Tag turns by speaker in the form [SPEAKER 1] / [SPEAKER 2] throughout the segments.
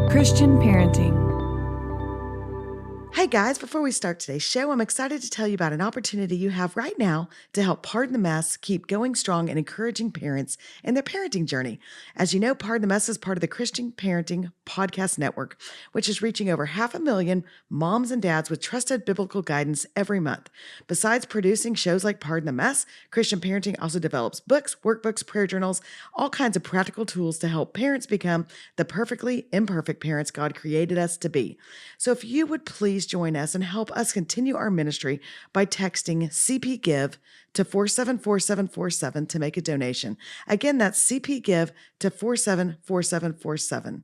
[SPEAKER 1] Christian parenting.
[SPEAKER 2] Hey guys, before we start today's show, I'm excited to tell you about an opportunity you have right now to help Pardon the Mess keep going strong and encouraging parents in their parenting journey. As you know, Pardon the Mess is part of the Christian Parenting Podcast Network, which is reaching over 500,000 moms and dads with trusted biblical guidance every month. Besides producing shows like Pardon the Mess, Christian Parenting also develops books, workbooks, prayer journals, all kinds of practical tools to help parents become the perfectly imperfect parents God created us to be. So if you would please join us and help us continue our ministry by texting CP Give to 474747 to make a donation. Again, that's CP Give to 474747.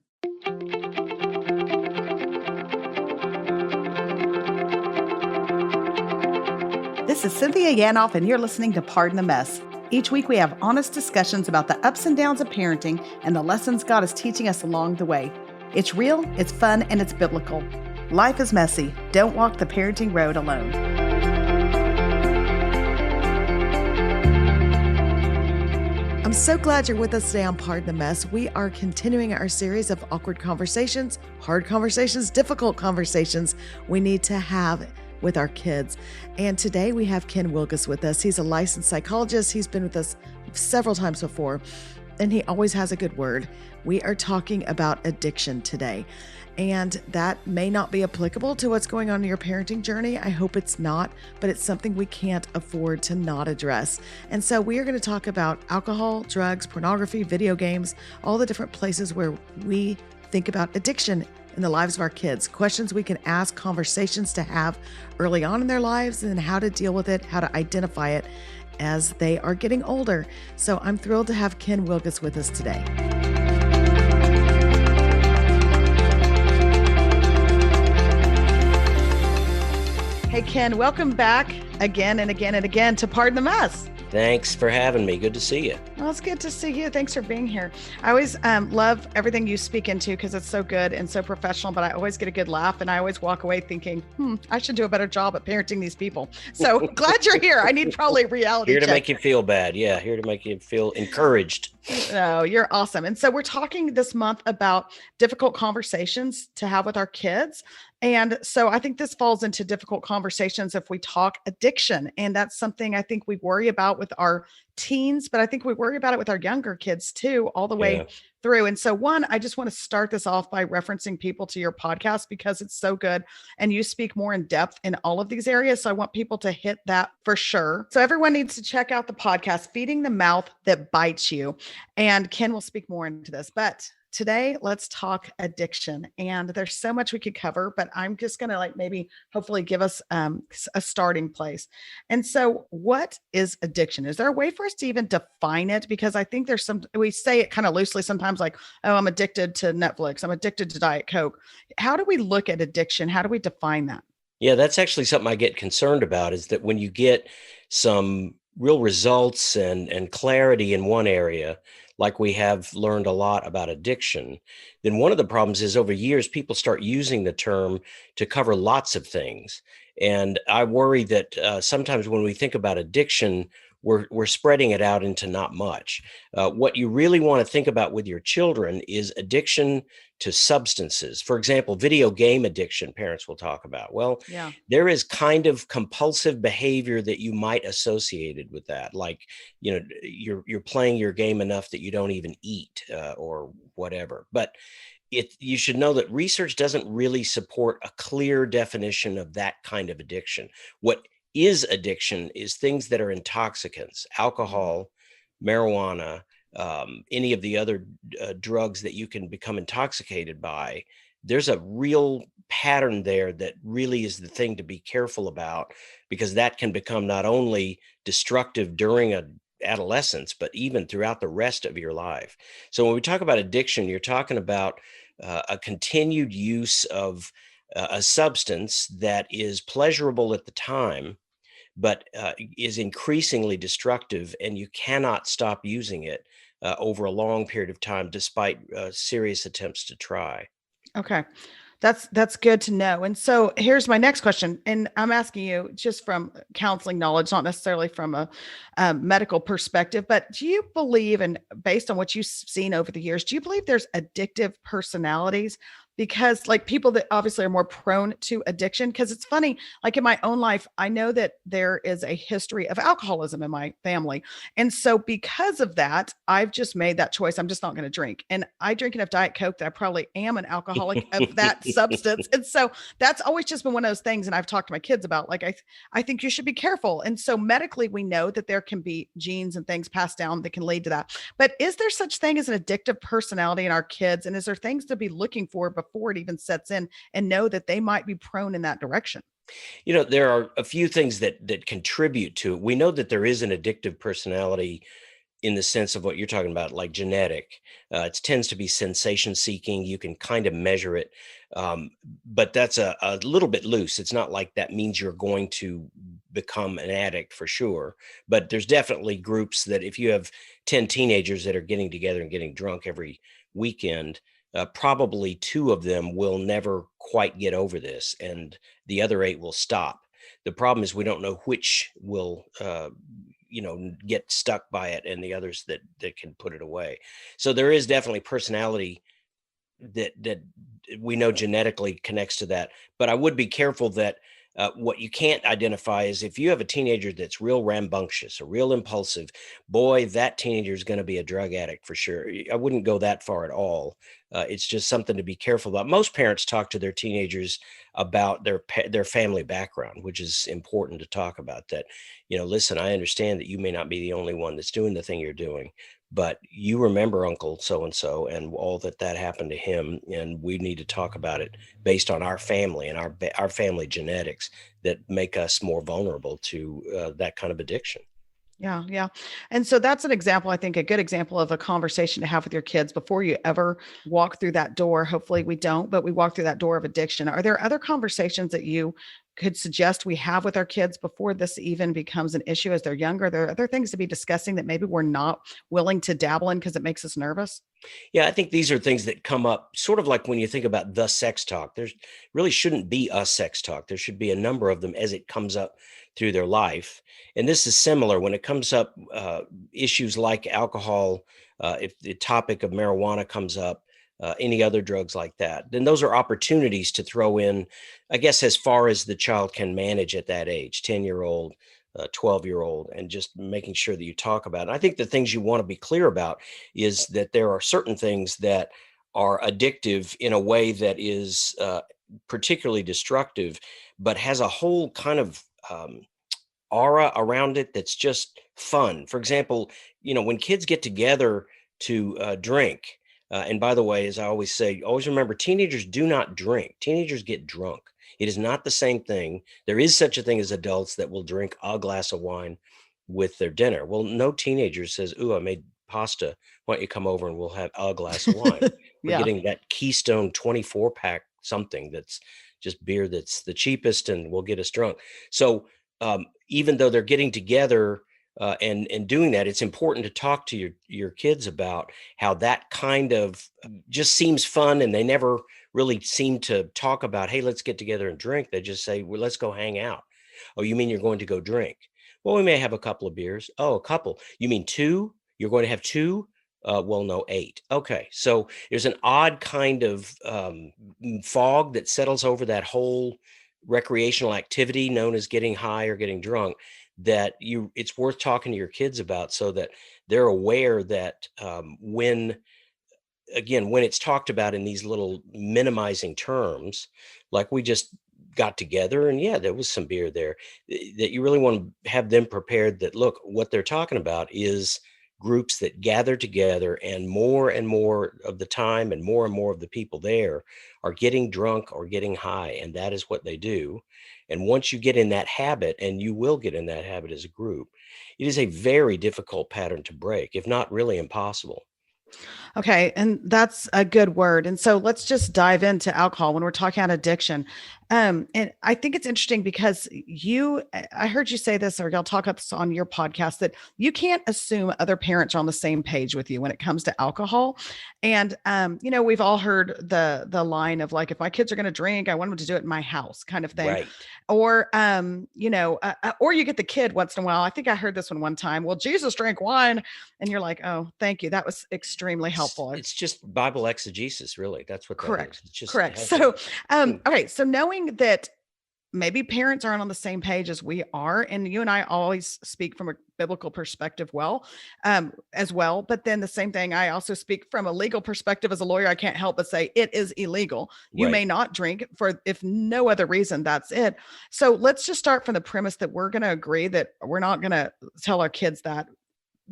[SPEAKER 3] This is Cynthia Yanoff, and you're listening to Pardon the Mess. Each week we have honest discussions about the ups and downs of parenting and the lessons God is teaching us along the way. It's real, it's fun, and it's biblical. Life is messy. Don't walk the parenting road alone.
[SPEAKER 2] I'm so glad you're with us today on Pardon the Mess. We are continuing our series of awkward conversations, hard conversations, difficult conversations we need to have with our kids. And today we have Ken Wilgus with us. He's a licensed psychologist. He's been with us several times before, and he always has a good word. We are talking about addiction today. And that may not be applicable to what's going on in your parenting journey. I hope it's not, but it's something we can't afford to not address. And so we are going to talk about alcohol, drugs, pornography, video games, all the different places where we think about addiction in the lives of our kids, questions we can ask, conversations to have early on in their lives, and how to deal with it, how to identify it as they are getting older. So I'm thrilled to have Ken Wilgus with us today. Hey, Ken, welcome back again and again and again to Pardon the Mess.
[SPEAKER 4] Thanks for having me. Good to see you.
[SPEAKER 2] Well, it's good to see you. Thanks for being here. I always love everything you speak into because it's so good and so professional, but I always get a good laugh and I always walk away thinking, I should do a better job at parenting these people. So glad you're here. I need probably a reality
[SPEAKER 4] Here to
[SPEAKER 2] check.
[SPEAKER 4] make you feel bad. Yeah, here to make you feel encouraged.
[SPEAKER 2] No, you're awesome. And so we're talking this month about difficult conversations to have with our kids. And so I think this falls into difficult conversations if we talk addiction. And that's something I think we worry about with our teens, but I think we worry about it with our younger kids too, all the way through. And so one, I just want to start this off by referencing people to your podcast because it's so good. And you speak more in depth in all of these areas. So I want people to hit that for sure. So everyone needs to check out the podcast, Feeding the Mouth That Bites You. And Ken will speak more into this, but today, let's talk addiction. And there's so much we could cover, but I'm just going to maybe hopefully give us a starting place. And so what is addiction? Is there a way for us to even define it? Because I think we say it kind of loosely sometimes like, oh, I'm addicted to Netflix. I'm addicted to Diet Coke. How do we look at addiction? How do we define that?
[SPEAKER 4] Yeah, that's actually something I get concerned about is that when you get some real results and clarity in one area, like we have learned a lot about addiction, then one of the problems is over years, people start using the term to cover lots of things. And I worry that sometimes when we think about addiction, we're spreading it out into not much. What you really want to think about with your children is addiction to substances. For example, video game addiction, parents will talk about. Well, there is kind of compulsive behavior that you might associate it with that. Like, you're playing your game enough that you don't even eat or whatever. But you should know that research doesn't really support a clear definition of that kind of addiction. What is addiction is things that are intoxicants, alcohol, marijuana, any of the other drugs that you can become intoxicated by. There's a real pattern there that really is the thing to be careful about, because that can become not only destructive during adolescence, but even throughout the rest of your life. So when we talk about addiction, you're talking about a continued use of a substance that is pleasurable at the time, but is increasingly destructive, and you cannot stop using it over a long period of time, despite serious attempts to try.
[SPEAKER 2] Okay. That's good to know. And so here's my next question. And I'm asking you just from counseling knowledge, not necessarily from a medical perspective, but do you believe, and based on what you've seen over the years, do you believe there's addictive personalities because like people that obviously are more prone to addiction, because it's funny, like in my own life, I know that there is a history of alcoholism in my family. And so because of that, I've just made that choice. I'm just not going to drink. And I drink enough Diet Coke that I probably am an alcoholic of that substance. And so that's always just been one of those things. And I've talked to my kids about, like, I think you should be careful. And so medically, we know that there can be genes and things passed down that can lead to that. But is there such thing as an addictive personality in our kids? And is there things to be looking for before it even sets in, and know that they might be prone in that direction?
[SPEAKER 4] There are a few things that contribute to it. We know that there is an addictive personality in the sense of what you're talking about, like genetic. It tends to be sensation seeking. You can kind of measure it, but that's a little bit loose. It's not like that means you're going to become an addict for sure. But there's definitely groups that if you have 10 teenagers that are getting together and getting drunk every weekend, probably 2 of them will never quite get over this, and the other 8 will stop. The problem is we don't know which will get stuck by it, and the others that can put it away. So there is definitely personality that we know genetically connects to that. But I would be careful that what you can't identify is if you have a teenager that's real rambunctious or real impulsive, boy, that teenager is going to be a drug addict for sure. I wouldn't go that far at all. It's just something to be careful about. Most parents talk to their teenagers about their family background, which is important to talk about. That, listen, I understand that you may not be the only one that's doing the thing you're doing, but you remember Uncle so-and-so and all that happened to him. And we need to talk about it based on our family and our family genetics that make us more vulnerable to that kind of addiction.
[SPEAKER 2] Yeah. Yeah. And so that's an example, I think, a good example of a conversation to have with your kids before you ever walk through that door. Hopefully we don't, but we walk through that door of addiction. Are there other conversations that you could suggest we have with our kids before this even becomes an issue as they're younger? Are there other things to be discussing that maybe we're not willing to dabble in because it makes us nervous?
[SPEAKER 4] Yeah, I think these are things that come up sort of like when you think about the sex talk. There's really shouldn't be a sex talk. There should be a number of them as it comes up through their life. And this is similar when it comes up, issues like alcohol, if the topic of marijuana comes up, any other drugs like that, then those are opportunities to throw in, I guess, as far as the child can manage at that age, 10-year-old, 12-year-old, and just making sure that you talk about it. I think the things you want to be clear about is that there are certain things that are addictive in a way that is particularly destructive, but has a whole kind of aura around it that's just fun. For example, when kids get together to drink, and by the way, as I always say, always remember teenagers do not drink, teenagers get drunk. It is not the same thing. There is such a thing as adults that will drink a glass of wine with their dinner. Well, no teenager says, "Ooh, I made pasta. Why don't you come over and we'll have a glass of wine?" We're
[SPEAKER 2] Yeah.
[SPEAKER 4] getting that Keystone 24 pack, something that's just beer that's the cheapest and will get us drunk. So even though they're getting together and doing that, it's important to talk to your kids about how that kind of just seems fun, and they never really seem to talk about, hey, let's get together and drink. They just say, well, let's go hang out. Oh, you mean you're going to go drink? Well, we may have a couple of beers. Oh, a couple. You mean 2? You're going to have 2? Well, no, 8. Okay, so there's an odd kind of fog that settles over that whole recreational activity known as getting high or getting drunk, that it's worth talking to your kids about so that they're aware that when it's talked about in these little minimizing terms, like we just got together and yeah, there was some beer there, that you really want to have them prepared that, look, what they're talking about is groups that gather together, and more of the time and more of the people there are getting drunk or getting high, and that is what they do. And once you get in that habit, and you will get in that habit as a group, it is a very difficult pattern to break, if not really impossible.
[SPEAKER 2] Okay. And that's a good word. And so let's just dive into alcohol when we're talking about addiction. And I think it's interesting because I heard you say this, or y'all talk up on your podcast, that you can't assume other parents are on the same page with you when it comes to alcohol. And, we've all heard the line of like, if my kids are going to drink, I want them to do it in my house kind of thing.
[SPEAKER 4] Right.
[SPEAKER 2] Or, or you get the kid once in a while. I think I heard this one time. Well, Jesus drank wine. And you're like, oh, thank you. That was extremely helpful.
[SPEAKER 4] It's just Bible exegesis, really. That's what that is.
[SPEAKER 2] Correct.
[SPEAKER 4] It's just
[SPEAKER 2] Correct.
[SPEAKER 4] helpful.
[SPEAKER 2] So, okay. So knowing that maybe parents aren't on the same page as we are, and you and I always speak from a biblical perspective, as well. But then the same thing, I also speak from a legal perspective. As a lawyer, I can't help but say it is illegal. You
[SPEAKER 4] Right.
[SPEAKER 2] may not drink for, if no other reason, that's it. So let's just start from the premise that we're going to agree that we're not going to tell our kids that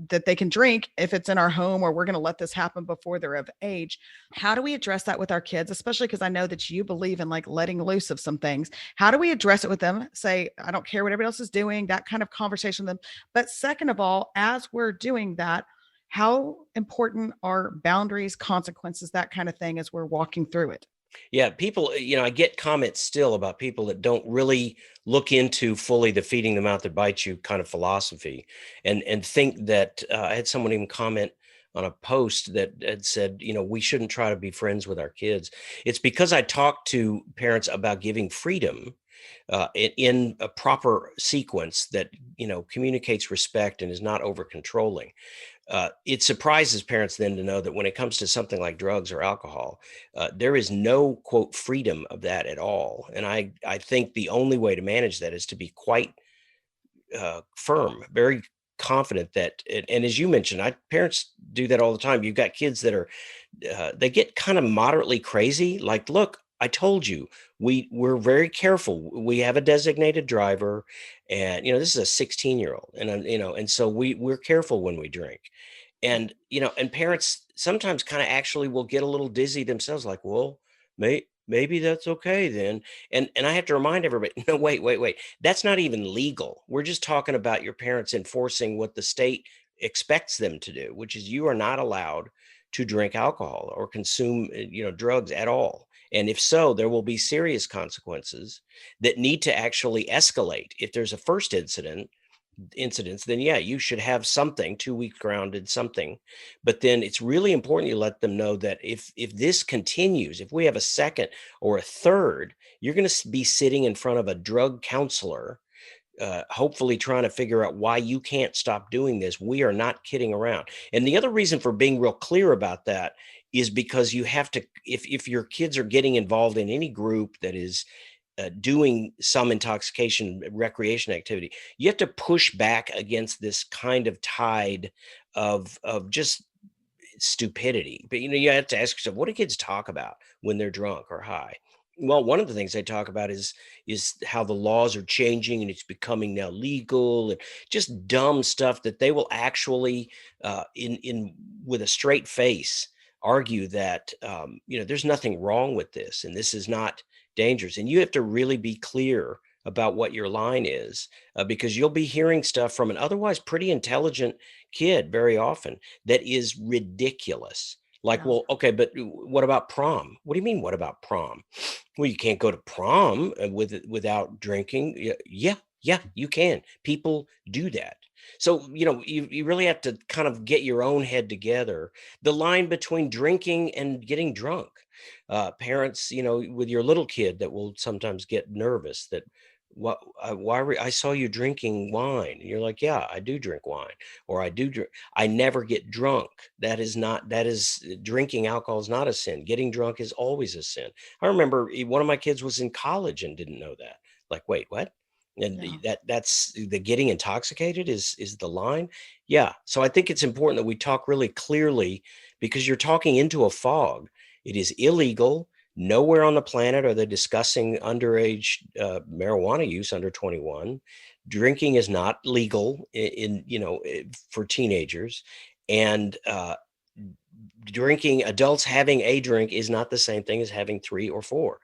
[SPEAKER 2] they can drink if it's in our home, or we're going to let this happen before they're of age. How do we address that with our kids? Especially because I know that you believe in like letting loose of some things. How do we address it with them? Say, I don't care what everybody else is doing, that kind of conversation with them. But second of all, as we're doing that, how important are boundaries, consequences, that kind of thing as we're walking through it?
[SPEAKER 4] Yeah, people, I get comments still about people that don't really look into fully the feeding the mouth that bites you kind of philosophy, and think that I had someone even comment on a post that had said, we shouldn't try to be friends with our kids. It's because I talk to parents about giving freedom in a proper sequence that communicates respect and is not over controlling. It surprises parents then to know that when it comes to something like drugs or alcohol, there is no quote freedom of that at all. And I think the only way to manage that is to be quite firm, very confident that, and as you mentioned, parents do that all the time. You've got kids that are, they get kind of moderately crazy. Like, look, I told you, we're very careful. We have a designated driver, and this is a 16-year-old, and and so we're careful when we drink, and and parents sometimes kind of actually will get a little dizzy themselves, like, well, maybe that's okay then, and I have to remind everybody, no, wait, that's not even legal. We're just talking about your parents enforcing what the state expects them to do, which is you are not allowed to drink alcohol or consume drugs at all. And if so, there will be serious consequences that need to actually escalate. If there's a first incidents, then yeah, you should have something 2 week grounded something. But then it's really important you let them know that if this continues, if we have a second or a third, you're going to be sitting in front of a drug counselor, hopefully trying to figure out why you can't stop doing this. We are not kidding around. And the other reason for being real clear about that is because you have to, if your kids are getting involved in any group that is doing some intoxication recreation activity, you have to push back against this kind of tide of just stupidity. But you have to ask yourself, what do kids talk about when they're drunk or high? Well, one of the things they talk about is how the laws are changing and it's becoming now legal, and just dumb stuff that they will actually in with a straight face argue that there's nothing wrong with this and this is not dangerous. And you have to really be clear about what your line is, because you'll be hearing stuff from an otherwise pretty intelligent kid very often that is ridiculous. Like,
[SPEAKER 2] Yeah.
[SPEAKER 4] well, okay, but what about prom? What do you mean, what about prom? Well, you can't go to prom without drinking. Yeah, you can. People do that. So, you really have to kind of get your own head together. The line between drinking and getting drunk. Parents, with your little kid that will sometimes get nervous that, I saw you drinking wine. And you're like, yeah, I do drink wine, or I do drink. I never get drunk. That is drinking alcohol is not a sin. Getting drunk is always a sin. I remember one of my kids was in college and didn't know that. Like, wait, what? And
[SPEAKER 2] Yeah.
[SPEAKER 4] that's the getting intoxicated is the line. Yeah. So I think it's important that we talk really clearly, because you're talking into a fog. It is illegal. Nowhere on the planet are they discussing underage marijuana use under 21. Drinking is not legal for teenagers, and drinking, adults having a drink is not the same thing as having 3 or 4.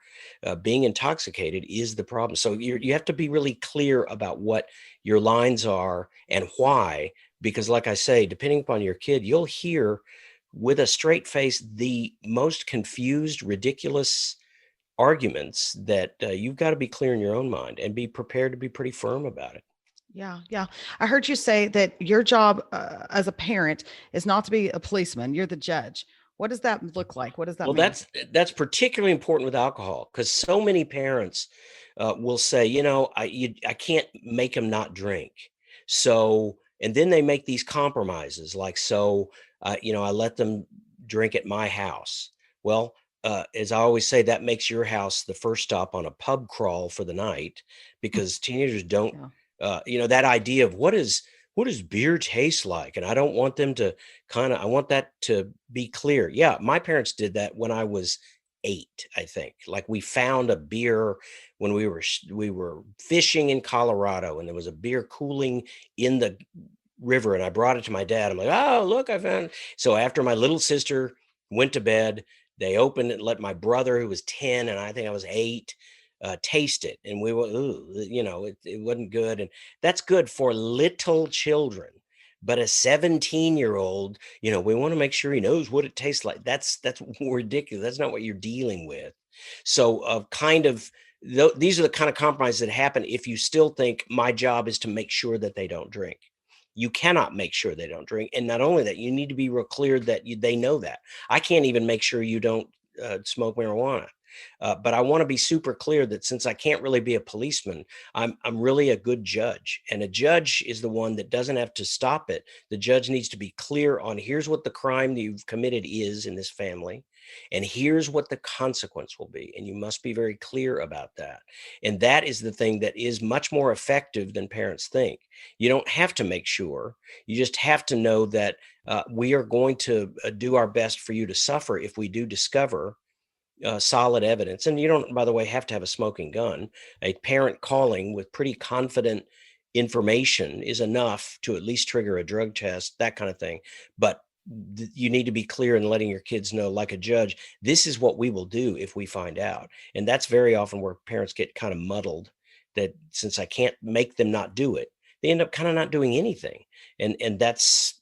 [SPEAKER 4] Being intoxicated is the problem. So you have to be really clear about what your lines are and why, because like I say, depending upon your kid, you'll hear with a straight face the most confused, ridiculous arguments that you've got to be clear in your own mind and be prepared to be pretty firm about it.
[SPEAKER 2] Yeah, yeah. I heard you say that your job as a parent is not to be a policeman. You're the judge. What does that look like? What does that
[SPEAKER 4] Well,
[SPEAKER 2] mean?
[SPEAKER 4] that's particularly important with alcohol, because so many parents will say, I can't make them not drink. So, and then they make these compromises, like, so, I let them drink at my house. Well, as I always say, that makes your house the first stop on a pub crawl for the night, because teenagers don't,
[SPEAKER 2] Yeah.
[SPEAKER 4] that idea of what does beer taste like? And I don't want them to I want that to be clear. Yeah, my parents did that when I was 8, I think. Like, we found a beer when we were fishing in Colorado, and there was a beer cooling in the river, and I brought it to my dad. I'm like, oh, look, I found. So after my little sister went to bed, they opened it and let my brother, who was 10, and I think I was 8, taste it. And we were, ooh, it wasn't good. And that's good for little children. But a 17-year-old, we want to make sure he knows what it tastes like. That's ridiculous. That's not what you're dealing with. So these are the kind of compromises that happen if you still think my job is to make sure that they don't drink. You cannot make sure they don't drink. And not only that, you need to be real clear that they know that. I can't even make sure you don't smoke marijuana. But I want to be super clear that since I can't really be a policeman, I'm really a good judge. And a judge is the one that doesn't have to stop it. The judge needs to be clear on, here's what the crime that you've committed is in this family, and here's what the consequence will be. And you must be very clear about that. And that is the thing that is much more effective than parents think. You don't have to make sure. You just have to know that we are going to do our best for you to suffer if we do discover solid evidence. And you don't, by the way, have to have a smoking gun. A parent calling with pretty confident information is enough to at least trigger a drug test, that kind of thing. But you need to be clear in letting your kids know, like a judge, this is what we will do if we find out. And that's very often where parents get kind of muddled, that since I can't make them not do it, they end up kind of not doing anything. And that's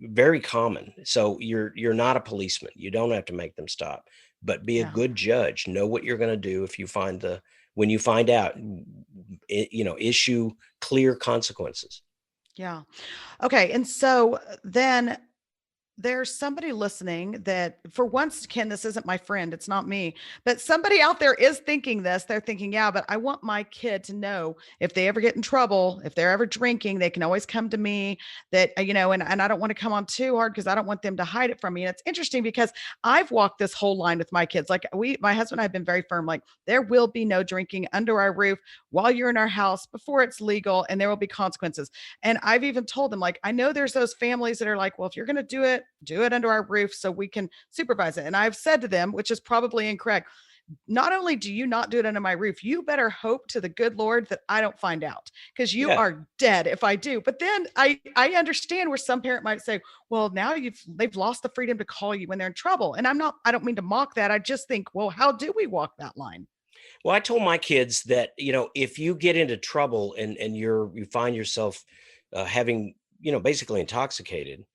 [SPEAKER 4] very common. So you're not a policeman. You don't have to make them stop, but be a
[SPEAKER 2] Yeah.
[SPEAKER 4] good judge. Know what you're going to do if you when you find out, issue clear consequences.
[SPEAKER 2] Yeah. Okay. And so then there's somebody listening that, for once, Ken, this isn't my friend, it's not me, but somebody out there is thinking this. They're thinking, yeah, but I want my kid to know if they ever get in trouble, if they're ever drinking, they can always come to me, that, and I don't want to come on too hard because I don't want them to hide it from me. And it's interesting because I've walked this whole line with my kids. Like, my husband and I have been very firm, like, there will be no drinking under our roof while you're in our house before it's legal, and there will be consequences. And I've even told them, like, I know there's those families that are like, well, if you're going to do it under our roof so we can supervise it. And I've said to them, which is probably incorrect, not only do you not do it under my roof, you better hope to the good Lord that I don't find out, because you
[SPEAKER 4] Yeah.
[SPEAKER 2] are dead if I do. But then I understand where some parent might say, well, now they've lost the freedom to call you when they're in trouble. And I don't mean to mock that. I just think, well, how do we walk that line?
[SPEAKER 4] Well, I told my kids that, if you get into trouble and you find yourself having, basically intoxicated,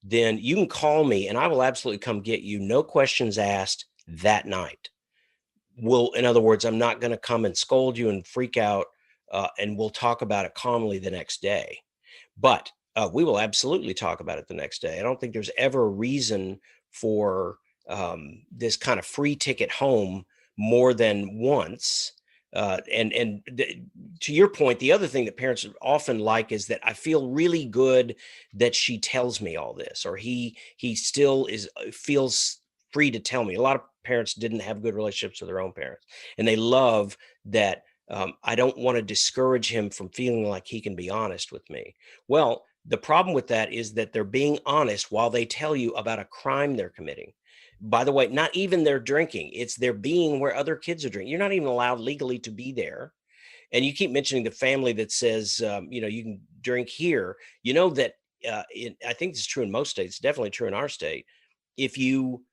[SPEAKER 4] then you can call me and I will absolutely come get you. No questions asked that night. In other words, I'm not going to come and scold you and freak out, and we'll talk about it calmly the next day. But we will absolutely talk about it the next day. I don't think there's ever a reason for this kind of free ticket home more than once. To your point, the other thing that parents often like is that I feel really good that she tells me all this, or he still feels free to tell me. A lot of parents didn't have good relationships with their own parents, and they love that. I don't want to discourage him from feeling like he can be honest with me. Well, the problem with that is that they're being honest while they tell you about a crime they're committing. By the way, not even they're drinking, it's they're being where other kids are drinking. You're not even allowed legally to be there. And you keep mentioning the family that says, you can drink here. You know that I think this is true in most states, definitely true in our state. If you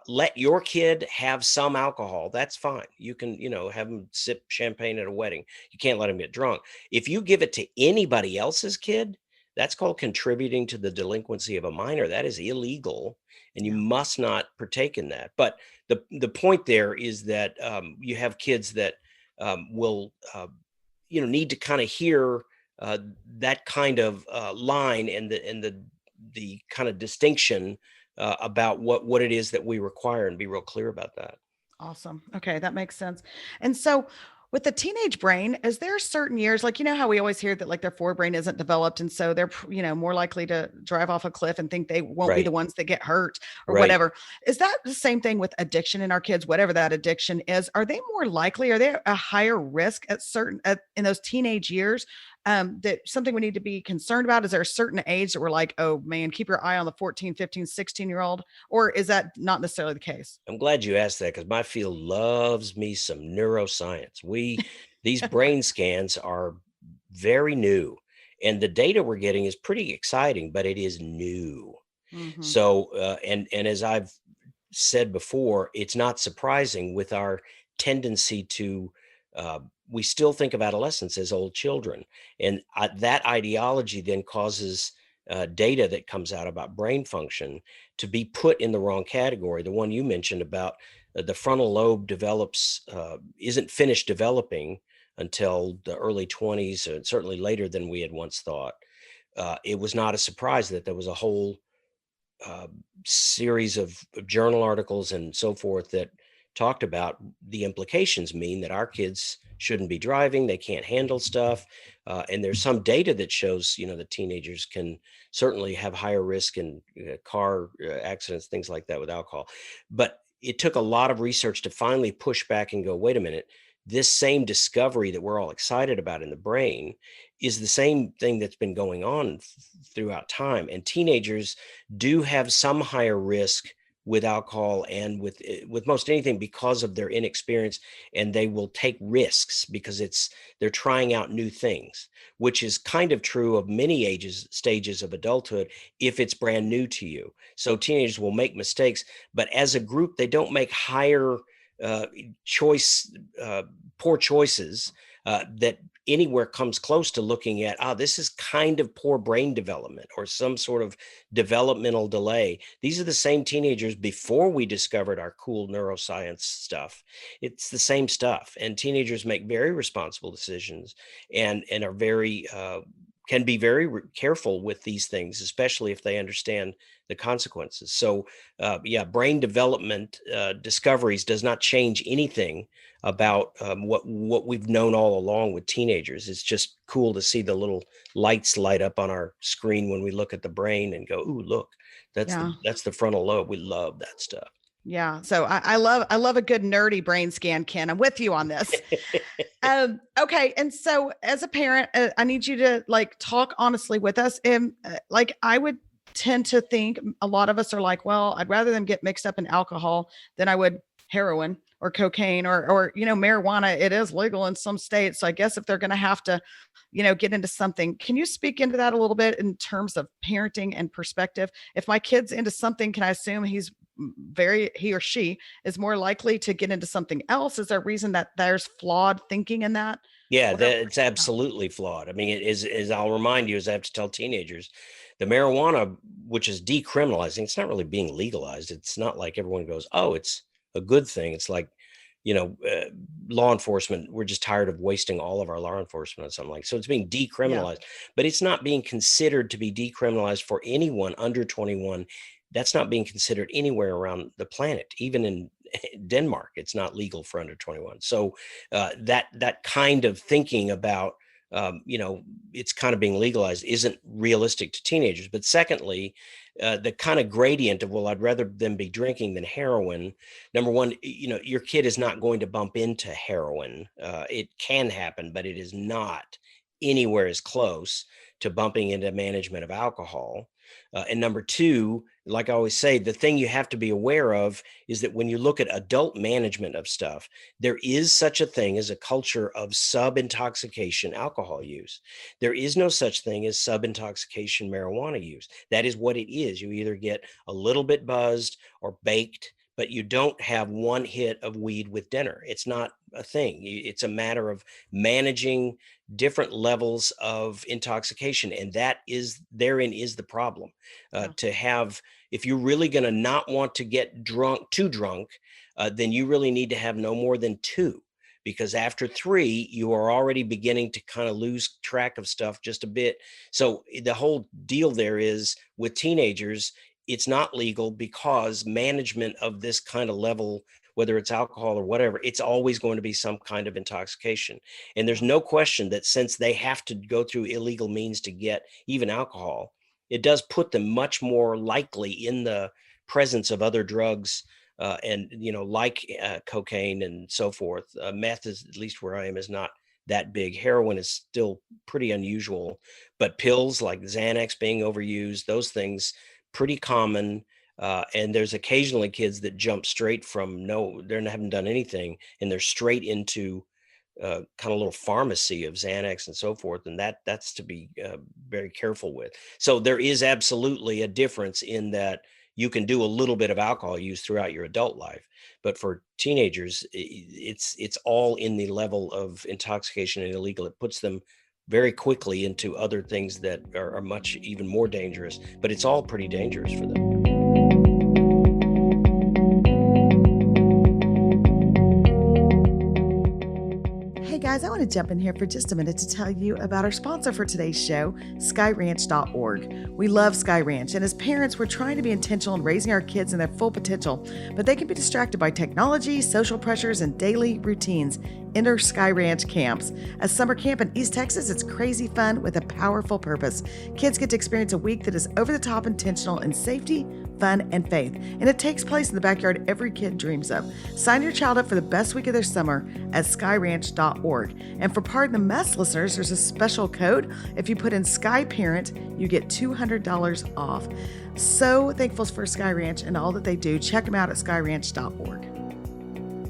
[SPEAKER 4] let your kid have some alcohol, that's fine. You can, have them sip champagne at a wedding. You can't let them get drunk. If you give it to anybody else's kid, that's called contributing to the delinquency of a minor. That is illegal, and you
[SPEAKER 2] Yeah.
[SPEAKER 4] must not partake in that. But the point there is that you have kids that will, need to kind of hear that kind of line, and the kind of distinction about what it is that we require, and be real clear about that.
[SPEAKER 2] Awesome. Okay, that makes sense. And so With the teenage brain, is there certain years, like, how we always hear that like their forebrain isn't developed. And so they're, more likely to drive off a cliff and think they won't be the
[SPEAKER 4] Right.
[SPEAKER 2] ones that get hurt or
[SPEAKER 4] Right.
[SPEAKER 2] whatever. Is that the same thing with addiction in our kids, whatever that addiction is? Are they more likely, are they a higher risk in those teenage years? That something we need to be concerned about? Is there a certain age that we're like, oh man, keep your eye on the 14, 15, 16-year-old? Or is that not necessarily the case?
[SPEAKER 4] I'm glad you asked that because my field loves me some neuroscience. These brain scans are very new, and the data we're getting is pretty exciting, but it is new.
[SPEAKER 2] Hmm.
[SPEAKER 4] So, and as I've said before, it's not surprising with our tendency to, we still think of adolescents as old children. And that ideology then causes data that comes out about brain function to be put in the wrong category. The one you mentioned about the frontal lobe isn't finished developing until the early 20s, and certainly later than we had once thought. It was not a surprise that there was a whole uh, series of journal articles and so forth that talked about the implications mean that our kids shouldn't be driving, they can't handle stuff, and there's some data that shows that teenagers can certainly have higher risk in car accidents, things like that with alcohol. But it took a lot of research to finally push back and go, wait a minute, this same discovery that we're all excited about in the brain is the same thing that's been going on throughout time, and teenagers do have some higher risk with alcohol and with most anything because of their inexperience, and they will take risks because they're trying out new things, which is kind of true of many stages of adulthood if it's brand new to you. So teenagers will make mistakes, but as a group they don't make higher uh, choice poor choices that anywhere comes close to looking at, this is kind of poor brain development or some sort of developmental delay. These are the same teenagers before we discovered our cool neuroscience stuff. It's the same stuff. And teenagers make very responsible decisions and are very, can be very careful with these things, especially if they understand the consequences. So, yeah, brain development discoveries does not change anything about what we've known all along with teenagers. It's just cool to see the little lights light up on our screen when we look at the brain and go, "Ooh, look,
[SPEAKER 2] Yeah.
[SPEAKER 4] that's the frontal lobe." We love that stuff.
[SPEAKER 2] Yeah. So I love a good nerdy brain scan, Ken. I'm with you on this. Okay. And so as a parent, I need you to like talk honestly with us. And like I would tend to think a lot of us are like, well, I'd rather them get mixed up in alcohol than I would heroin or cocaine or marijuana. It is legal in some states. So I guess if they're going to have to, get into something, can you speak into that a little bit in terms of parenting and perspective? If my kid's into something, can I assume he or she is more likely to get into something else? Is there a reason that there's flawed thinking in that?
[SPEAKER 4] Yeah,
[SPEAKER 2] Whatever.
[SPEAKER 4] it's absolutely flawed. I mean, it is, as I'll remind you, as I have to tell teenagers, the marijuana, which is decriminalizing, it's not really being legalized. It's not like everyone goes, oh, it's a good thing. It's like, you know, uh, law enforcement, we're just tired of wasting all of our law enforcement on something like, so it's being
[SPEAKER 2] Yeah.
[SPEAKER 4] decriminalized, but it's not being considered to be decriminalized for anyone under 21. That's not being considered anywhere around the planet, even in Denmark. It's not legal for under 21. So that kind of thinking about it's kind of being legalized isn't realistic to teenagers. But secondly, the kind of gradient of, well, I'd rather them be drinking than heroin. Number one, your kid is not going to bump into heroin. It can happen, but it is not anywhere as close to bumping into management of alcohol. And number two, like I always say, the thing you have to be aware of is that when you look at adult management of stuff, there is such a thing as a culture of sub-intoxication alcohol use. There is no such thing as sub-intoxication marijuana use. That is what it is. You either get a little bit buzzed or baked, but you don't have one hit of weed with dinner. It's not a thing. It's a matter of managing different levels of intoxication, and therein is the problem.
[SPEAKER 2] Yeah.
[SPEAKER 4] To have, if you're really going to not want to get too drunk, then you really need to have no more than two, because after three, you are already beginning to kind of lose track of stuff just a bit. So the whole deal there is with teenagers, it's not legal because management of this kind of level whether it's alcohol or whatever, it's always going to be some kind of intoxication. And there's no question that since they have to go through illegal means to get even alcohol, it does put them much more likely in the presence of other drugs, and like cocaine and so forth. Meth is, at least where I am, is not that big. Heroin is still pretty unusual, but pills like Xanax being overused, those things pretty common. And there's occasionally kids that jump straight from they haven't done anything, and they're straight into kind of little pharmacy of Xanax and so forth, and that's to be very careful with. So there is absolutely a difference in that you can do a little bit of alcohol use throughout your adult life, but for teenagers, it's all in the level of intoxication and illegal. It puts them very quickly into other things that are much even more dangerous, but it's all pretty dangerous for them.
[SPEAKER 3] Hey guys, I want to jump in here for just a minute to tell you about our sponsor for today's show, SkyRanch.org. We love Sky Ranch, and as parents, we're trying to be intentional in raising our kids in their full potential, but they can be distracted by technology, social pressures, and daily routines. Enter Sky Ranch Camps. A summer camp in East Texas, it's crazy fun with a powerful purpose. Kids get to experience a week that is over-the-top intentional in safety, fun, and faith, and it takes place in the backyard every kid dreams of. Sign your child up for the best week of their summer at SkyRanch.org. And for Pardon the Mess listeners, there's a special code. If you put in Sky Parent, you get $200 off. So thankful for Sky Ranch and all that they do. Check them out at SkyRanch.org.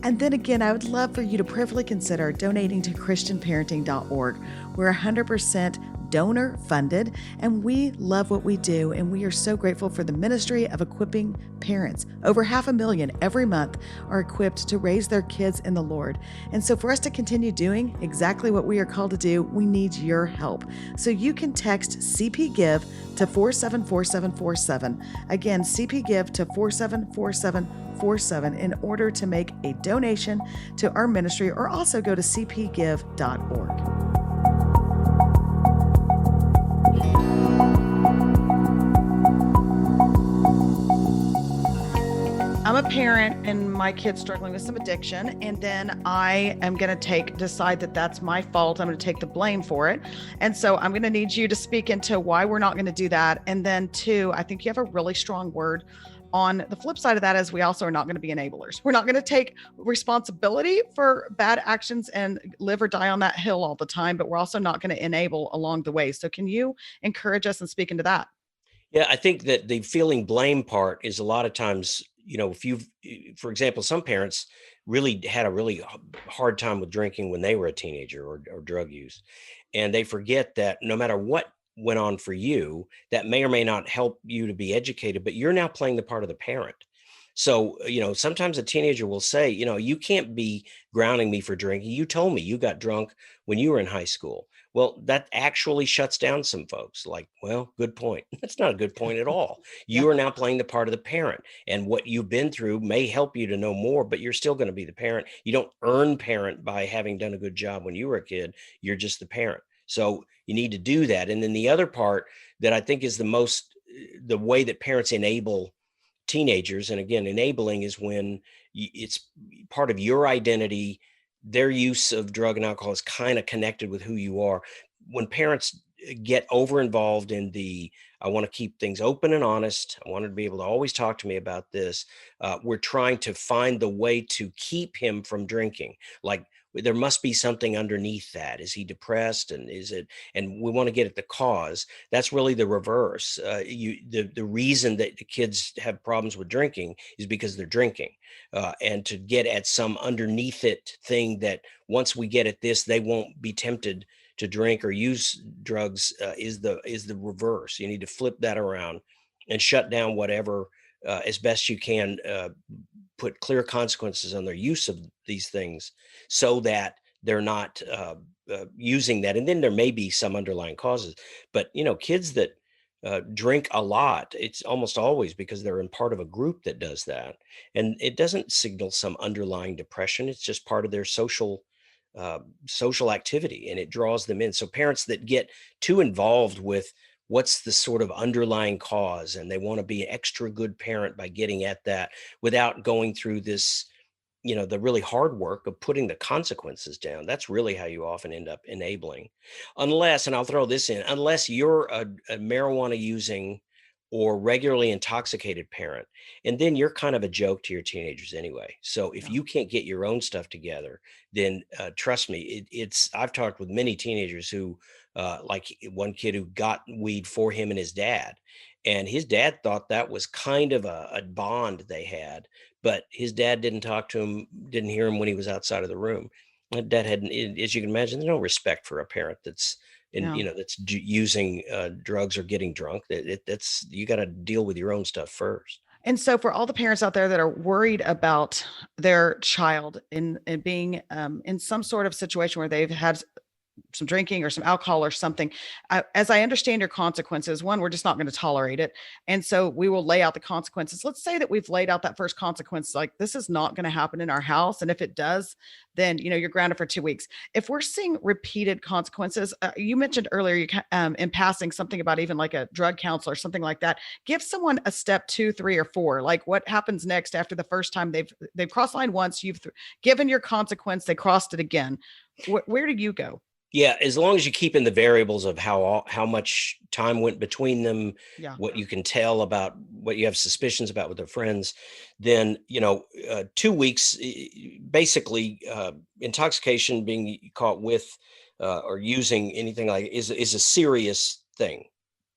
[SPEAKER 3] And then again, I would love for you to prayerfully consider donating to ChristianParenting.org. We're 100% donor funded, and we love what we do, and we are so grateful for the ministry of equipping parents. Over 500,000 every month are equipped to raise their kids in the Lord. And so for us to continue doing exactly what we are called to do, we need your help. So you can text CP Give to 474747. Again, CP Give to 474747 in order to make a donation to our ministry, or also go to cpgive.org.
[SPEAKER 2] I'm a parent and my kid's struggling with some addiction, and then I am going to decide that that's my fault. I'm going to take the blame for it. And so I'm going to need you to speak into why we're not going to do that. And then two, I think you have a really strong word. On the flip side of that is we also are not going to be enablers. We're not going to take responsibility for bad actions and live or die on that hill all the time, but we're also not going to enable along the way. So can you encourage us and speak into that?
[SPEAKER 4] Yeah, I think that the feeling blame part is a lot of times, for example, some parents really had a really hard time with drinking when they were a teenager, or drug use. And they forget that no matter what went on for you, that may or may not help you to be educated, but you're now playing the part of the parent. So, sometimes a teenager will say, you can't be grounding me for drinking. You told me you got drunk when you were in high school. Well, that actually shuts down some folks. Like, well, good point. That's not a good point at all. You are now playing the part of the parent, and what you've been through may help you to know more, but you're still going to be the parent. You don't earn parent by having done a good job when you were a kid. You're just the parent. So you need to do that. And then the other part that I think is the way that parents enable teenagers, and again, enabling is when it's part of your identity. Their use of drug and alcohol is kind of connected with who you are. When parents get over involved in I want to keep things open and honest, I wanted to be able to always talk to me about this, we're trying to find the way to keep him from drinking. Like, there must be something underneath that. Is he depressed? And we want to get at the cause. That's really the reverse. The reason that the kids have problems with drinking is because they're drinking. And to get at some underneath it thing that once we get at this, they won't be tempted to drink or use drugs, is the reverse. You need to flip that around and shut down whatever as best you can, put clear consequences on their use of these things so that they're not using that. And then there may be some underlying causes, but kids that drink a lot, it's almost always because they're in part of a group that does that. And it doesn't signal some underlying depression. It's just part of their social activity, and it draws them in. So parents that get too involved with what's the sort of underlying cause, and they want to be an extra good parent by getting at that without going through this the really hard work of putting the consequences down. That's really how you often end up enabling. Unless, and I'll throw this in, unless you're a marijuana using or regularly intoxicated parent, and then you're kind of a joke to your teenagers anyway. So if
[SPEAKER 2] Yeah.
[SPEAKER 4] you can't get your own stuff together, then trust me, I've talked with many teenagers who, like one kid who got weed for him and his dad, and his dad thought that was kind of a bond they had, but his dad didn't talk to him, didn't hear him when he was outside of the room. And dad had, as you can imagine, there's no respect for a parent that's
[SPEAKER 2] Yeah.
[SPEAKER 4] that's using drugs or getting drunk. That's you got to deal with your own stuff first.
[SPEAKER 2] And so, for all the parents out there that are worried about their child in being in some sort of situation where they've had some drinking or some alcohol or something, as I understand your consequences, one, we're just not going to tolerate it. And so we will lay out the consequences. Let's say that we've laid out that first consequence, like this is not going to happen in our house. And if it does, then, you're grounded for 2 weeks. If we're seeing repeated consequences, you mentioned earlier, in passing something about even like a drug counselor or something like that, give someone a step 2, 3, or 4, like what happens next after the first time they've crossed line once, you've given your consequence, they crossed it again. Where do you go?
[SPEAKER 4] Yeah, as long as you keep in the variables of how much time went between them,
[SPEAKER 2] Yeah.
[SPEAKER 4] what you can tell about what you have suspicions about with their friends, then 2 weeks, basically, intoxication, being caught with or using anything like is a serious thing,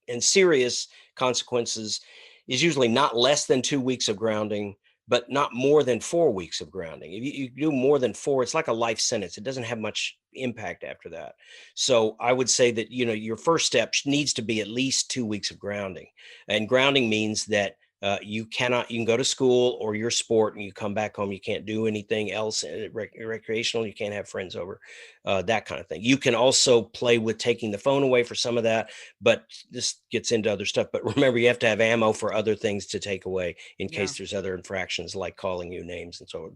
[SPEAKER 4] and serious consequences is usually not less than 2 weeks of grounding, but not more than 4 weeks of grounding. If you do more than four, it's like a life sentence. It doesn't have much impact after that. So I would say that, your first step needs to be at least 2 weeks of grounding. And grounding means that you can go to school or your sport and you come back home. You can't do anything else recreational. You can't have friends over, that kind of thing. You can also play with taking the phone away for some of that, but this gets into other stuff. But remember, you have to have ammo for other things to take away in
[SPEAKER 2] Yeah.
[SPEAKER 4] case there's other infractions like calling you names and so on.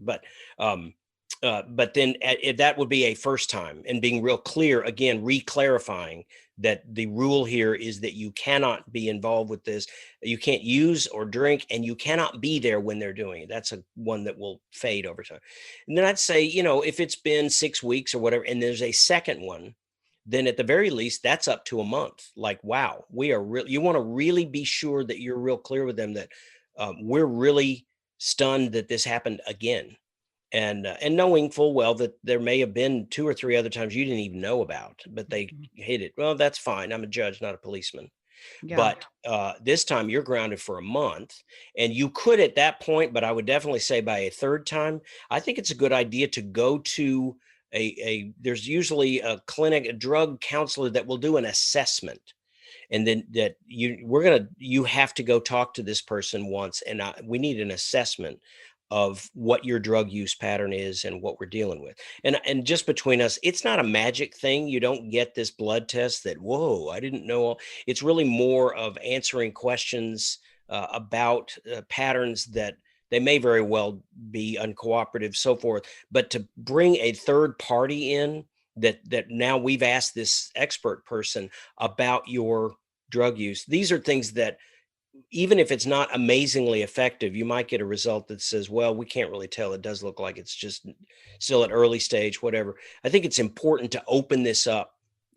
[SPEAKER 4] But then that would be a first time, and being real clear, again, re-clarifying that the rule here is that you cannot be involved with this. You can't use or drink, and you cannot be there when they're doing it. That's one that will fade over time. And then I'd say, if it's been 6 weeks or whatever, and there's a second one, then at the very least, that's up to a month. Like, wow, we are real. You want to really be sure that you're real clear with them that we're really stunned that this happened again. And knowing full well that there may have been 2 or 3 other times you didn't even know about, but they
[SPEAKER 2] Mhm.
[SPEAKER 4] hit it. Well, that's fine. I'm a judge, not a policeman.
[SPEAKER 2] Yeah.
[SPEAKER 4] But this time you're grounded for a month, and you could at that point. But I would definitely say by a third time, I think it's a good idea to go to there's usually a clinic, a drug counselor that will do an assessment, and then that you have to go talk to this person once, and we need an assessment of what your drug use pattern is and what we're dealing with. And just between us, it's not a magic thing. You don't get this blood test that, whoa, I didn't know. It's really more of answering questions about patterns that they may very well be uncooperative, so forth. But to bring a third party in, that now we've asked this expert person about your drug use. These are things that, even if it's not amazingly effective, you might get a result that says, well, we can't really tell. It does look like it's just still at early stage, whatever. I think it's important to open this up,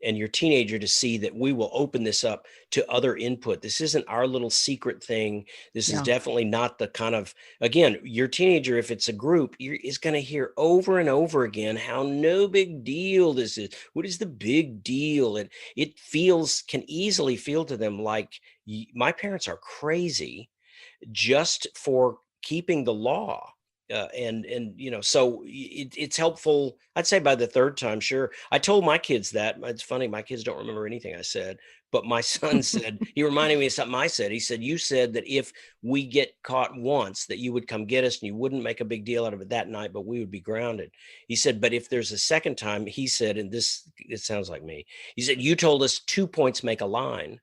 [SPEAKER 4] and your teenager to see that we will open this up to other input. This isn't our little secret thing. This is
[SPEAKER 2] Yeah.
[SPEAKER 4] definitely not the kind of, again, your teenager, if it's a group, is going to hear over and over again how no big deal this is. What is the big deal? And it can easily feel to them like, my parents are crazy just for keeping the law. So it's helpful. I'd say by the third time, sure. I told my kids that. It's funny, my kids don't remember anything I said, but my son said, he reminded me of something I said. He said, you said that if we get caught once, that you would come get us and you wouldn't make a big deal out of it that night, but we would be grounded. He said, but if there's a second time, he said, and this, it sounds like me, he said, you told us 2 points make a line.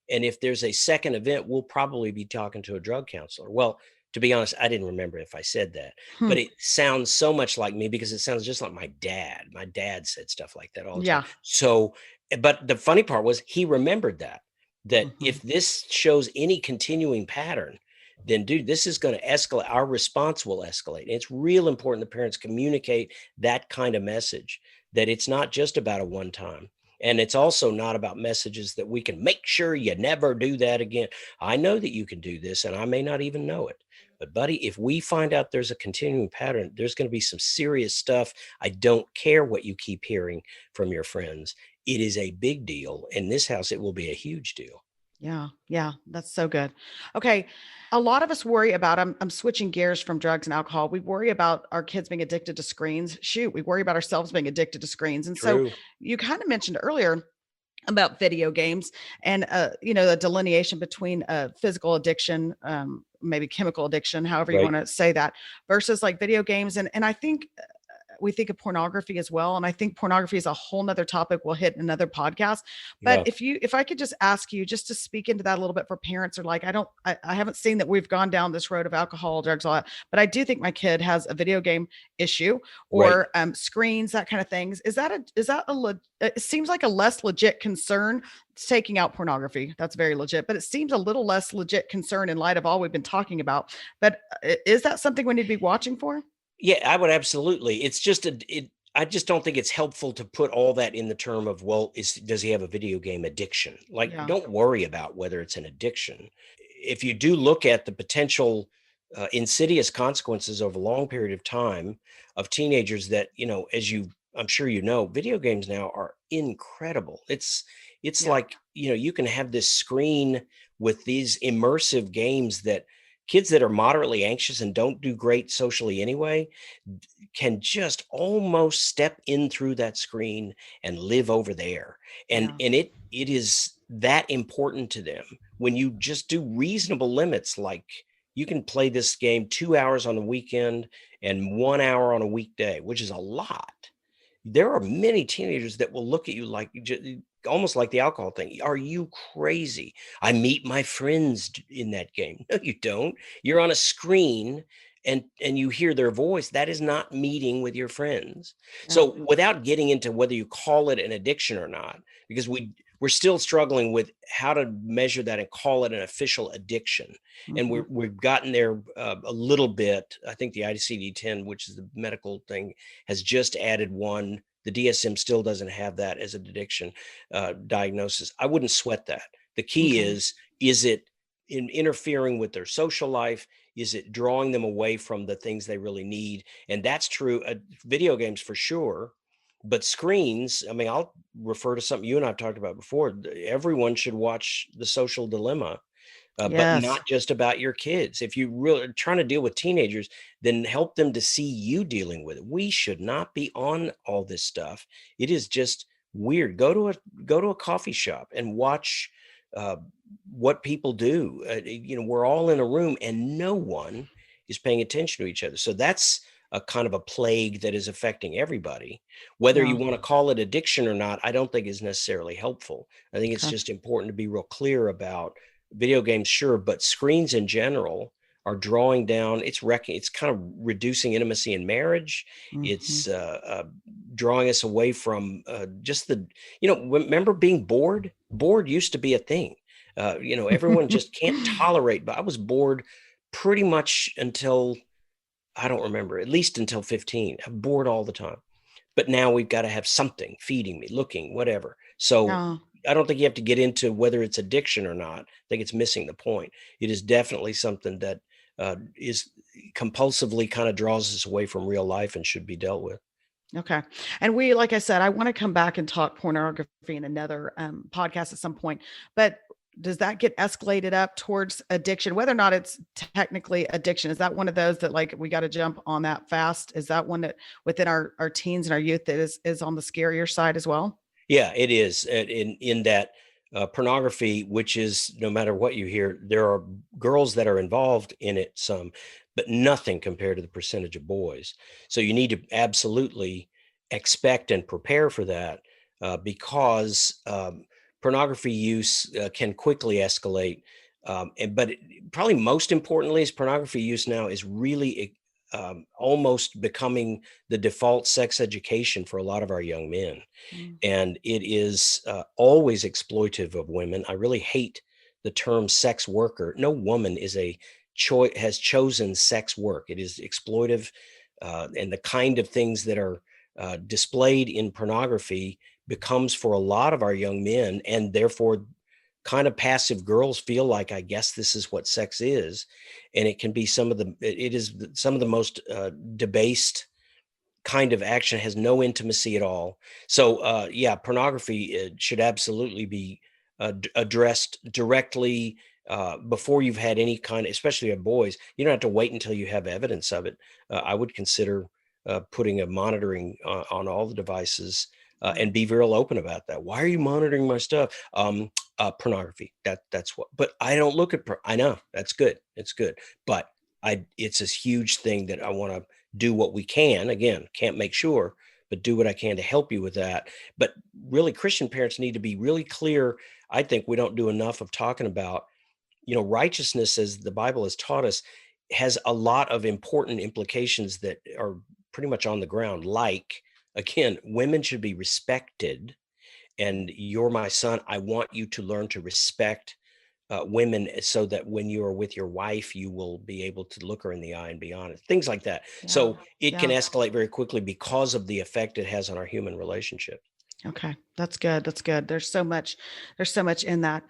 [SPEAKER 4] And if there's a second event, we'll probably be talking to a drug counselor. Well, to be honest, I didn't remember if I said that,
[SPEAKER 2] Hmm.
[SPEAKER 4] but it sounds so much like me because it sounds just like my dad. My dad said stuff like that all the time.
[SPEAKER 2] Yeah.
[SPEAKER 4] So, but the funny part was he remembered that
[SPEAKER 2] Mhm.
[SPEAKER 4] if this shows any continuing pattern, then dude, this is going to escalate. Our response will escalate. And it's real important that parents communicate that kind of message, that it's not just about a one time. And it's also not about messages that we can make sure you never do that again. I know that you can do this, and I may not even know it. But buddy, if we find out there's a continuing pattern, there's going to be some serious stuff. I don't care what you keep hearing from your friends. It is a big deal. In this house, it will be a huge deal.
[SPEAKER 2] Yeah. Yeah. That's so good. Okay. A lot of us worry about, I'm switching gears from drugs and alcohol. We worry about our kids being addicted to screens. Shoot, we worry about ourselves being addicted to screens. And so
[SPEAKER 4] True.
[SPEAKER 2] you kind of mentioned earlier about video games and, the delineation between physical addiction, maybe chemical addiction, however you
[SPEAKER 4] Right.
[SPEAKER 2] want to say that, versus like video games. And I think we think of pornography as well. And I think pornography is a whole nother topic we'll hit in another podcast. But
[SPEAKER 4] Yeah.
[SPEAKER 2] if I could just ask you just to speak into that a little bit for parents, are like, I haven't seen that we've gone down this road of alcohol, drugs, all that, but I do think my kid has a video game issue
[SPEAKER 4] Right.
[SPEAKER 2] or screens, that kind of things. It seems like a less legit concern taking out pornography. That's very legit, but it seems a little less legit concern in light of all we've been talking about. But is that something we need to be watching for?
[SPEAKER 4] Yeah, I would absolutely. It's just I just don't think it's helpful to put all that in the term of, well, does he have a video game addiction? Like,
[SPEAKER 2] Yeah.
[SPEAKER 4] don't worry about whether it's an addiction. If you do look at the potential insidious consequences over a long period of time of teenagers that, I'm sure video games now are incredible. It's
[SPEAKER 2] Yeah.
[SPEAKER 4] like, you can have this screen with these immersive games that kids that are moderately anxious and don't do great socially anyway can just almost step in through that screen and live over there. And
[SPEAKER 2] Yeah.
[SPEAKER 4] it is that important to them when you just do reasonable limits, like you can play this game 2 hours on the weekend and 1 hour on a weekday, which is a lot. There are many teenagers that will look at you like almost like the alcohol thing. Are you crazy? I meet my friends in that game. No, you don't. You're on a screen and you hear their voice. That is not meeting with your friends.
[SPEAKER 2] Yeah.
[SPEAKER 4] So without getting into whether you call it an addiction or not, because we're still struggling with how to measure that and call it an official addiction. And
[SPEAKER 2] Mhm.
[SPEAKER 4] we've gotten there a little bit. I think the ICD-10, which is the medical thing, has just added one. The DSM still doesn't have that as an addiction diagnosis. I wouldn't sweat that. The key
[SPEAKER 2] Okay.
[SPEAKER 4] is it interfering with their social life? Is it drawing them away from the things they really need? And that's true. Video games for sure. But screens, I mean, I'll refer to something you and I've talked about before. Everyone should watch The Social Dilemma, but
[SPEAKER 2] Yes.
[SPEAKER 4] not just about your kids. If you really are trying to deal with teenagers, then help them to see you dealing with it. We should not be on all this stuff. It is just weird. Go to a coffee shop and watch uh, what people do. We're all in a room and no one is paying attention to each other. So that's a kind of a plague that is affecting everybody. Whether you
[SPEAKER 2] Yeah.
[SPEAKER 4] want to call it addiction or not, I don't think is necessarily helpful. I think it's
[SPEAKER 2] Okay.
[SPEAKER 4] just important to be real clear about video games, sure, but screens in general are drawing down. It's kind of reducing intimacy in marriage.
[SPEAKER 2] Mhm.
[SPEAKER 4] It's drawing us away from just remember being bored. Bored used to be a thing. Everyone just can't tolerate. But I was bored pretty much until, I don't remember, at least until 15. I'm bored all the time. But now we've got to have something feeding me, looking, whatever. So
[SPEAKER 2] Yeah.
[SPEAKER 4] I don't think you have to get into whether it's addiction or not. I think it's missing the point. It is definitely something that is compulsively kind of draws us away from real life and should be dealt with.
[SPEAKER 2] Okay. And like I said, I want to come back and talk pornography in another podcast at some point. But does that get escalated up towards addiction, whether or not it's technically addiction? Is that one of those that like we got to jump on that fast? Is that one that within our teens and our youth that is on the scarier side as well?
[SPEAKER 4] Yeah, it is. In that pornography, which is, no matter what you hear, there are girls that are involved in it, some, but nothing compared to the percentage of boys. So you need to absolutely expect and prepare for that because pornography use can quickly escalate. Probably most importantly, is pornography use now is really almost becoming the default sex education for a lot of our young men,
[SPEAKER 2] Mm.
[SPEAKER 4] and it is always exploitive of women. I really hate the term sex worker. No woman is a has chosen sex work. It is exploitive, and the kind of things that are displayed in pornography becomes, for a lot of our young men, and therefore kind of passive girls, feel like, I guess this is what sex is. And it can be it is some of the most debased kind of action, has no intimacy at all. So yeah, pornography should absolutely be addressed directly before you've had any kind, especially of boys. You don't have to wait until you have evidence of it. I would consider putting a monitoring on all the devices, and be real open about that. Why are you monitoring my stuff? Pornography. That's what. But I don't look at. I know that's good. It's good. But it's this huge thing that I want to do what we can. Again, can't make sure, but do what I can to help you with that. But really, Christian parents need to be really clear. I think we don't do enough of talking about, righteousness, as the Bible has taught us, has a lot of important implications that are pretty much on the ground. Like, again, women should be respected. And you're my son. I want you to learn to respect women, so that when you are with your wife, you will be able to look her in the eye and be honest, things like that.
[SPEAKER 2] Yeah.
[SPEAKER 4] So it can
[SPEAKER 2] Yeah.
[SPEAKER 4] escalate very quickly because of the effect it has on our human relationship.
[SPEAKER 2] Okay. That's good. That's good. There's so much in that.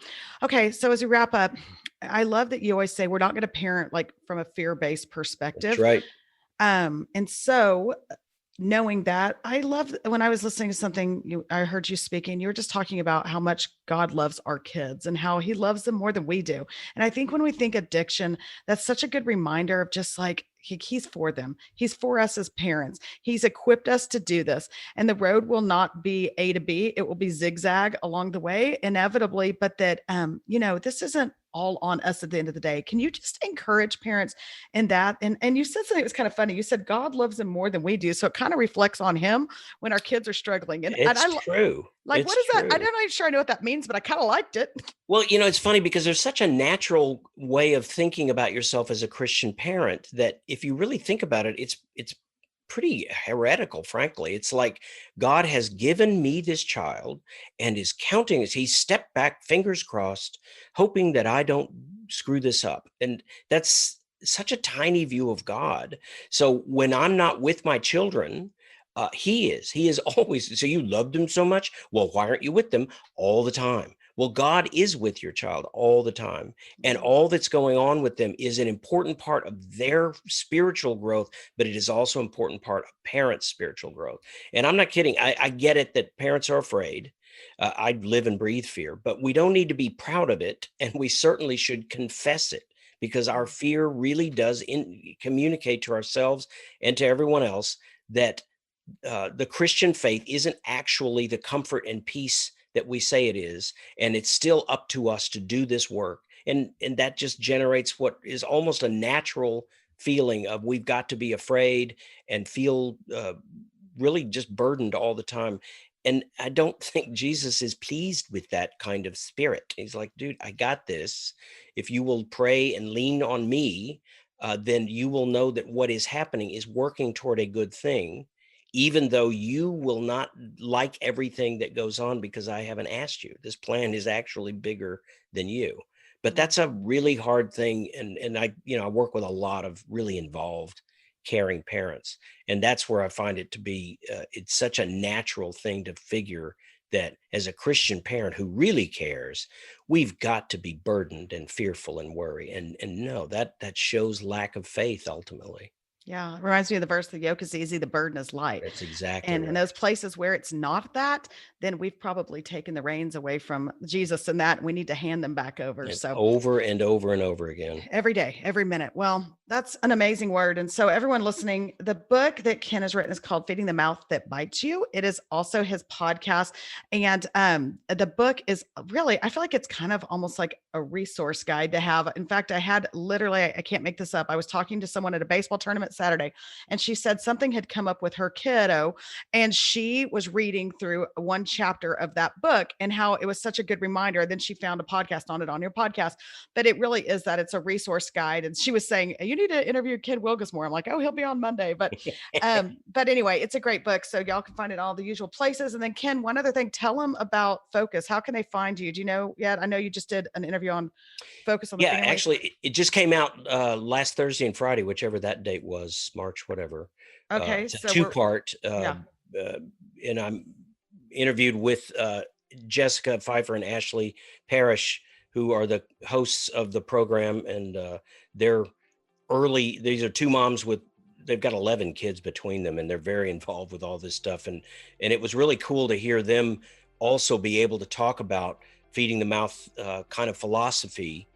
[SPEAKER 2] Okay. So as we wrap up, I love that you always say we're not going to parent like from a fear-based
[SPEAKER 4] That's
[SPEAKER 2] perspective.
[SPEAKER 4] right.
[SPEAKER 2] And so knowing that, I love when I was listening to something I heard you speaking, you were just talking about how much God loves our kids and how he loves them more than we do. And I think when we think addiction, that's such a good reminder of just like, he's for them. He's for us as parents. He's equipped us to do this. And the road will not be A to B. It will be zigzag along the way, inevitably, but that, this isn't all on us at the end of the day. Can you just encourage parents in that? And you said something that was kind of funny. You said God loves them more than we do. So it kind of reflects on him when our kids are struggling. And
[SPEAKER 4] It's
[SPEAKER 2] I
[SPEAKER 4] true.
[SPEAKER 2] like,
[SPEAKER 4] It's
[SPEAKER 2] what is that? I'm
[SPEAKER 4] true.
[SPEAKER 2] not even sure I know what that means, but I kind of liked it.
[SPEAKER 4] Well, it's funny because there's such a natural way of thinking about yourself as a Christian parent that, if you really think about it, it's pretty heretical, frankly. It's like God has given me this child and is counting as he stepped back, fingers crossed, hoping that I don't screw this up. And that's such a tiny view of God. So when I'm not with my children, he is always. So you loved him so much. Well, why aren't you with them all the time? Well, God is with your child all the time. And all that's going on with them is an important part of their spiritual growth, but it is also an important part of parents' spiritual growth. And I'm not kidding. I get it that parents are afraid. I live and breathe fear, but we don't need to be proud of it. And we certainly should confess it, because our fear really does communicate to ourselves and to everyone else that the Christian faith isn't actually the comfort and peace that we say it is, and it's still up to us to do this work. And that just generates what is almost a natural feeling of we've got to be afraid and feel really just burdened all the time. And I don't think Jesus is pleased with that kind of spirit. He's like, dude, I got this. If you will pray and lean on me, then you will know that what is happening is working toward a good thing, even though you will not like everything that goes on because I haven't asked you. This plan is actually bigger than you. But that's a really hard thing. And I work with a lot of really involved, caring parents. And that's where I find it to be, it's such a natural thing to figure that as a Christian parent who really cares, we've got to be burdened and fearful and worry. And no, that shows lack of faith ultimately.
[SPEAKER 2] Yeah, it reminds me of the verse, the yoke is easy, the burden is light.
[SPEAKER 4] That's exactly
[SPEAKER 2] And in
[SPEAKER 4] right.
[SPEAKER 2] those places where it's not that, then we've probably taken the reins away from Jesus and that we need to hand them back over.
[SPEAKER 4] And
[SPEAKER 2] So
[SPEAKER 4] over and over and over again.
[SPEAKER 2] every day, every minute. Well, that's an amazing word. And so everyone listening, the book that Ken has written is called Feeding the Mouth That Bites You. It is also his podcast. And the book is really, I feel like it's kind of almost like a resource guide to have. In fact, I had literally, I can't make this up. I was talking to someone at a baseball tournament Saturday, and she said something had come up with her kiddo, and she was reading through one chapter of that book and how it was such a good reminder. Then she found a podcast on it on your podcast, but it really is that it's a resource guide. And she was saying, you need to interview Ken Wilgus more. I'm like, oh, he'll be on Monday. But anyway, it's a great book. So y'all can find it all the usual places. And then Ken, one other thing, tell them about Focus. How can they find you? Do you know yet? I know you just did an interview on Focus on the Family.
[SPEAKER 4] Actually, it just came out last Thursday and Friday, whichever that date was, March, whatever.
[SPEAKER 2] Okay.
[SPEAKER 4] It's a two-part. And I'm interviewed with Jessica Pfeiffer and Ashley Parrish, who are the hosts of the program. And these are two moms they've got 11 kids between them, and they're very involved with all this stuff. And it was really cool to hear them also be able to talk about feeding the mouth kind of philosophy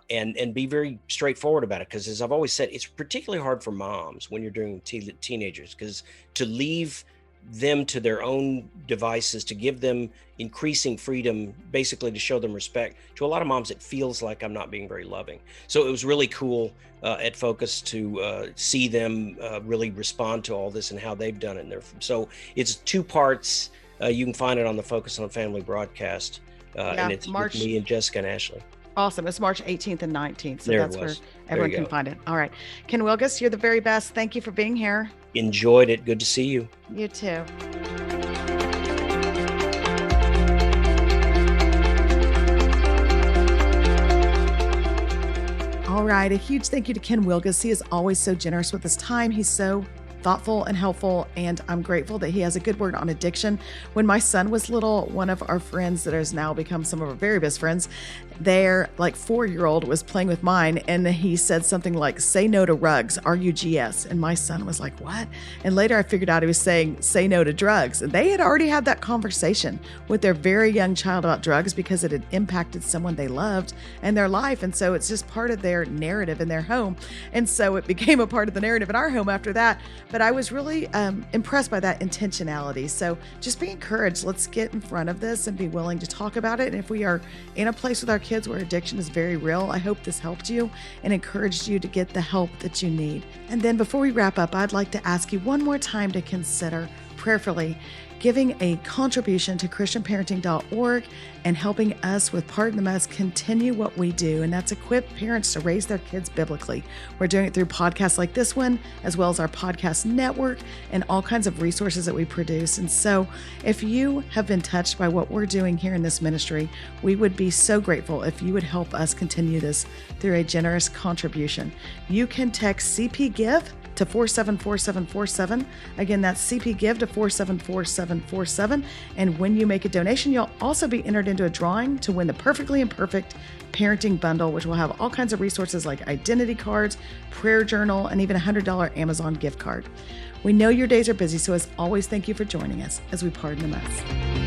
[SPEAKER 4] and be very straightforward about it. Because as I've always said, it's particularly hard for moms when you're doing teenagers, because to leave them to their own devices, to give them increasing freedom, basically to show them respect. To a lot of moms, it feels like I'm not being very loving. So it was really cool at Focus to see them really respond to all this and how they've done it. So it's two parts. You can find it on the Focus on Family broadcast. And it's March, with me and Jessica and Ashley.
[SPEAKER 2] Awesome. It's March 18th and 19th. So that's where everyone can find it. All right. Ken Wilgus, you're the very best. Thank you for being here.
[SPEAKER 4] Enjoyed it. Good to see you.
[SPEAKER 2] You too. All right. A huge thank you to Ken Wilgus. He is always so generous with his time. He's so thoughtful and helpful, and I'm grateful that he has a good word on addiction. When my son was little, one of our friends that has now become some of our very best friends, their 4-year-old was playing with mine, and he said something like, say no to rugs, R-U-G-S. And my son was like, what? And later I figured out he was saying, say no to drugs. And they had already had that conversation with their very young child about drugs because it had impacted someone they loved and their life. And so it's just part of their narrative in their home. And so it became a part of the narrative in our home after that. But I was really impressed by that intentionality. So just be encouraged. Let's get in front of this and be willing to talk about it. And if we are in a place with our kids where addiction is very real, I hope this helped you and encouraged you to get the help that you need. And then before we wrap up, I'd like to ask you one more time to consider prayerfully giving a contribution to christianparenting.org and helping us with Pardon the Mess continue what we do, and that's equip parents to raise their kids biblically. We're doing it through podcasts like this one, as well as our podcast network and all kinds of resources that we produce. And so if you have been touched by what we're doing here in this ministry, we would be so grateful if you would help us continue this through a generous contribution. You can text CP Give to 474747. Again, that's CP Give to 474747. And when you make a donation, you'll also be entered into a drawing to win the Perfectly Imperfect Parenting Bundle, which will have all kinds of resources like identity cards, prayer journal, and even a $100 Amazon gift card. We know your days are busy, so as always, thank you for joining us as we pardon the mess.